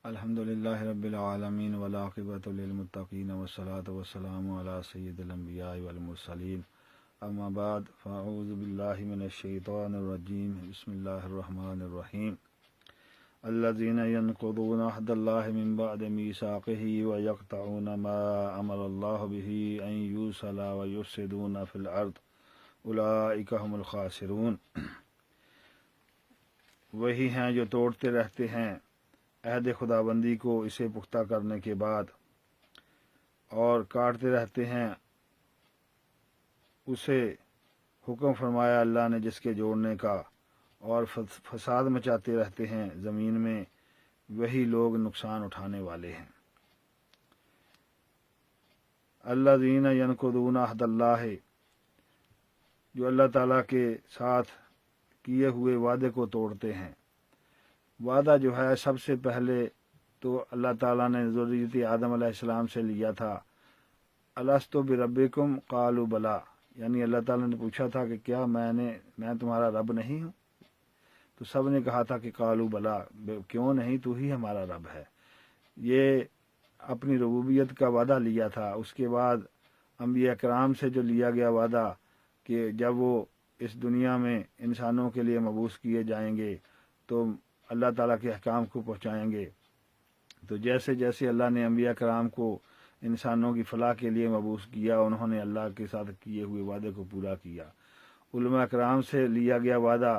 الحمدللہ رب العالمین والعاقبۃ للمتقین والصلاۃ والسلام علی سید الانبیاء والمرسلین اما بعد فاعوذ باللہ من الشیطان الرجیم بسم اللہ الرحمن الرحیم الذین ینقضون عہد اللہ من بعد میثاقہ ویقطعون ما امر اللہ بہ ان یوصل ویفسدون فی الارض اولئک هم الخاسرون۔ وہی ہیں جو توڑتے رہتے ہیں عہد خدابندی کو اسے پختہ کرنے کے بعد اور کاٹتے رہتے ہیں اسے حکم فرمایا اللہ نے جس کے جوڑنے کا، اور فساد مچاتے رہتے ہیں زمین میں، وہی لوگ نقصان اٹھانے والے ہیں۔ الذین ینقضون عہد اللہ، جو اللہ تعالیٰ کے ساتھ کیے ہوئے وعدے کو توڑتے ہیں۔ وعدہ جو ہے سب سے پہلے تو اللہ تعالیٰ نے ذریت آدم علیہ السلام سے لیا تھا، الستو بربکم قالوا بلا، یعنی اللہ تعالیٰ نے پوچھا تھا کہ کیا میں تمہارا رب نہیں ہوں؟ تو سب نے کہا تھا کہ قالوا بلا، کیوں نہیں، تو ہی ہمارا رب ہے۔ یہ اپنی ربوبیت کا وعدہ لیا تھا۔ اس کے بعد انبیاء کرام سے جو لیا گیا وعدہ کہ جب وہ اس دنیا میں انسانوں کے لیے مبعوث کیے جائیں گے تو اللہ تعالیٰ کے احکام کو پہنچائیں گے، تو جیسے جیسے اللہ نے انبیاء کرام کو انسانوں کی فلاح کے لیے مبعوث کیا، انہوں نے اللہ کے ساتھ کیے ہوئے وعدے کو پورا کیا۔ علماء کرام سے لیا گیا وعدہ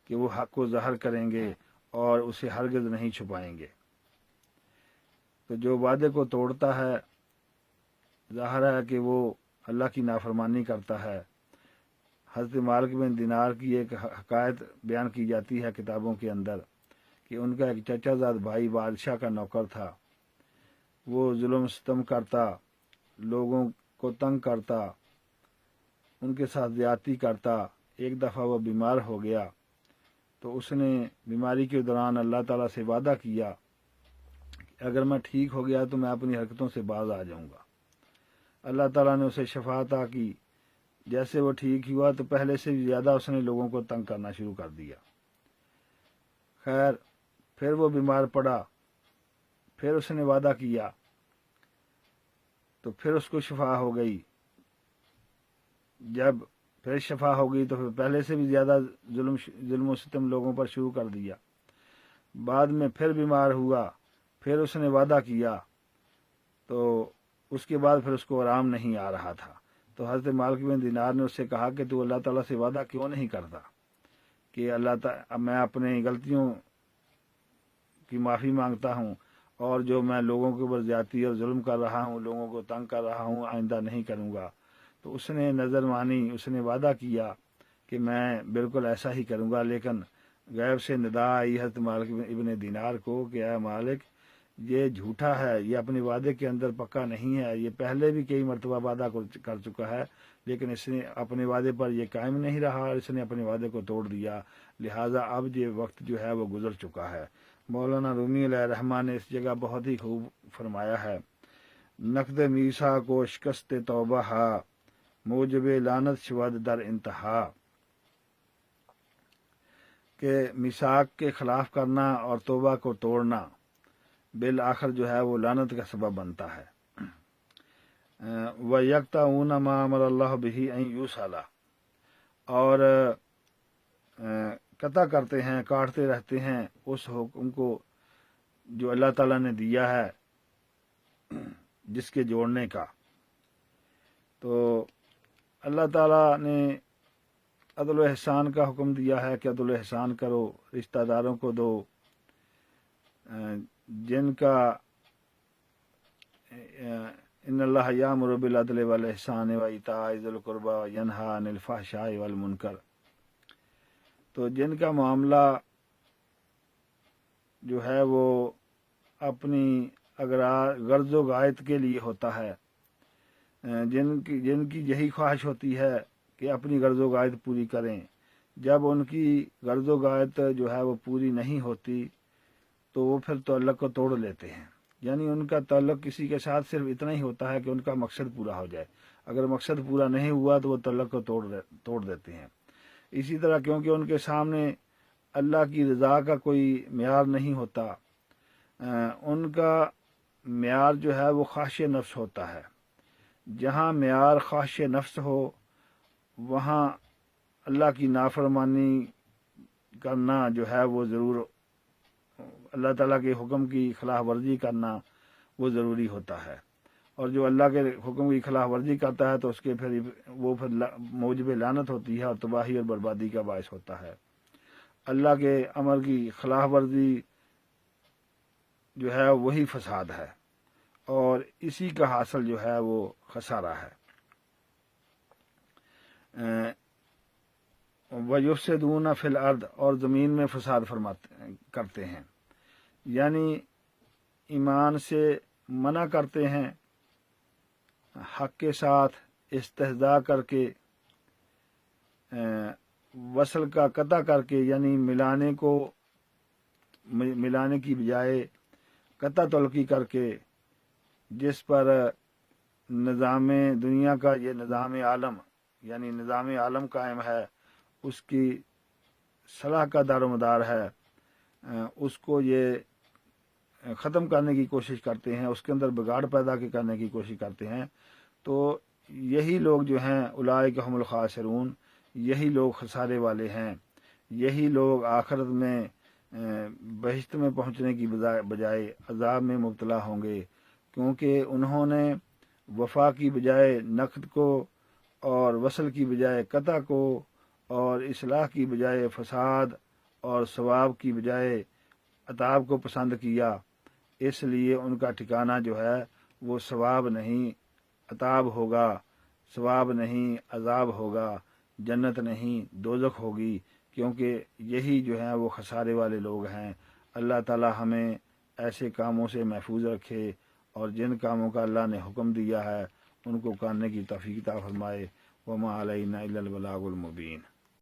کہ وہ حق کو ظاہر کریں گے اور اسے ہرگز نہیں چھپائیں گے۔ تو جو وعدے کو توڑتا ہے ظاہر ہے کہ وہ اللہ کی نافرمانی کرتا ہے۔ حضرت مالک بن دینار کی ایک حکایت بیان کی جاتی ہے کتابوں کے اندر کہ ان کا ایک چچا زاد بھائی بادشاہ کا نوکر تھا۔ وہ ظلم ستم کرتا، لوگوں کو تنگ کرتا، ان کے ساتھ زیادتی کرتا۔ ایک دفعہ وہ بیمار ہو گیا تو اس نے بیماری کے دوران اللہ تعالیٰ سے وعدہ کیا کہ اگر میں ٹھیک ہو گیا تو میں اپنی حرکتوں سے باز آ جاؤں گا۔ اللہ تعالیٰ نے اسے شفا عطا کی۔ جیسے وہ ٹھیک ہوا تو پہلے سے بھی زیادہ اس نے لوگوں کو تنگ کرنا شروع کر دیا۔ خیر، پھر وہ بیمار پڑا، پھر اس نے وعدہ کیا تو پھر اس کو شفا ہو گئی۔ جب پھر شفا ہو گئی تو پھر پہلے سے بھی زیادہ ظلم و ستم لوگوں پر شروع کر دیا۔ بعد میں پھر بیمار ہوا، پھر اس نے وعدہ کیا تو اس کے بعد پھر اس کو آرام نہیں آ رہا تھا۔ تو حضرت مالک بن دینار نے اس سے کہا کہ تو اللہ تعالیٰ سے وعدہ کیوں نہیں کرتا کہ اللہ تعالیٰ میں اپنی غلطیوں کی معافی مانگتا ہوں، اور جو میں لوگوں کے اوپر زیادتی اور ظلم کر رہا ہوں، لوگوں کو تنگ کر رہا ہوں، آئندہ نہیں کروں گا۔ تو اس نے نظر مانی، اس نے وعدہ کیا کہ میں بالکل ایسا ہی کروں گا، لیکن غیب سے ندا آئی حضرت مالک ابن دینار کو کہ اے مالک، یہ جھوٹا ہے، یہ اپنے وعدے کے اندر پکا نہیں ہے، یہ پہلے بھی کئی مرتبہ وعدہ کر چکا ہے لیکن اس نے اپنے وعدے پر یہ قائم نہیں رہا اور اس نے اپنے وعدے کو توڑ دیا، لہٰذا اب یہ وقت جو ہے وہ گزر چکا ہے۔ مولانا رومی علیہ الرحمٰن نے اس جگہ بہت ہی خوب فرمایا ہے، نقد میثاق کو شکست توبہ ہا، موجب لعنت شود در انتہا، کہ میثاق کے خلاف کرنا اور توبہ کو توڑنا بالآخر جو ہے وہ لعنت کا سبب بنتا ہے۔ وَيَقْطَعُونَ مَا أَمَرَ اللَّهُ بِهِ أَن يُوصَلَ، اور قطع کرتے ہیں، کاٹتے رہتے ہیں اس حکم کو جو اللہ تعالیٰ نے دیا ہے جس کے جوڑنے کا۔ تو اللہ تعالیٰ نے عدل و احسان کا حکم دیا ہے کہ عدل و احسان کرو، رشتہ داروں کو دو، جن کا ان اللہ یامر بالعدل والاحسان وایتاء ذی القربی وینہی عن الفحشاء والمنکر، تو جن کا معاملہ جو ہے وہ اپنی غرض و غایت کے لیے ہوتا ہے، جن کی یہی خواہش ہوتی ہے کہ اپنی غرض و غایت پوری کریں، جب ان کی غرض و غایت جو ہے وہ پوری نہیں ہوتی تو وہ پھر تعلق کو توڑ لیتے ہیں۔ یعنی ان کا تعلق کسی کے ساتھ صرف اتنا ہی ہوتا ہے کہ ان کا مقصد پورا ہو جائے، اگر مقصد پورا نہیں ہوا تو وہ تعلق کو توڑ دیتے ہیں۔ اسی طرح کیونکہ ان کے سامنے اللہ کی رضا کا کوئی معیار نہیں ہوتا، ان کا معیار جو ہے وہ خواہش نفس ہوتا ہے۔ جہاں معیار خواہش نفس ہو وہاں اللہ کی نافرمانی کرنا جو ہے وہ ضرور، اللہ تعالیٰ کے حکم کی خلاف ورزی کرنا وہ ضروری ہوتا ہے، اور جو اللہ کے حکم کی خلاف ورزی کرتا ہے تو اس کے پھر موجب لعنت ہوتی ہے اور تباہی اور بربادی کا باعث ہوتا ہے۔ اللہ کے امر کی خلاف ورزی جو ہے وہی فساد ہے، اور اسی کا حاصل جو ہے وہ خسارہ ہے۔ وَيُفْسِدُونَ فِي الْأَرْضِ، اور زمین میں فساد کرتے ہیں، یعنی ایمان سے منع کرتے ہیں، حق کے ساتھ استہزاء کر کے، وصل کا قطع کر کے، یعنی ملانے کی بجائے قطع تلقی کر کے، جس پر نظام دنیا کا یہ نظام عالم یعنی نظام عالم قائم ہے، اس کی صلاح کا دار و مدار ہے، اس کو یہ ختم کرنے کی کوشش کرتے ہیں، اس کے اندر بگاڑ پیدا کرنے کی کوشش کرتے ہیں، تو یہی لوگ جو ہیں اولئک هم الخاسرون، یہی لوگ خسارے والے ہیں، یہی لوگ آخرت میں بہشت میں پہنچنے کی بجائے عذاب میں مبتلا ہوں گے، کیونکہ انہوں نے وفا کی بجائے نقد کو، اور وصل کی بجائے قطع کو، اور اصلاح کی بجائے فساد، اور ثواب کی بجائے عذاب کو پسند کیا، اس لیے ان کا ٹھکانہ جو ہے وہ ثواب نہیں عذاب ہوگا، ثواب نہیں عذاب ہوگا، جنت نہیں دوزخ ہوگی، کیونکہ یہی جو ہیں وہ خسارے والے لوگ ہیں۔ اللہ تعالی ہمیں ایسے کاموں سے محفوظ رکھے، اور جن کاموں کا اللہ نے حکم دیا ہے ان کو کرنے کی توفیق عطا فرمائے۔ وما علینا الا البلاغ المبین۔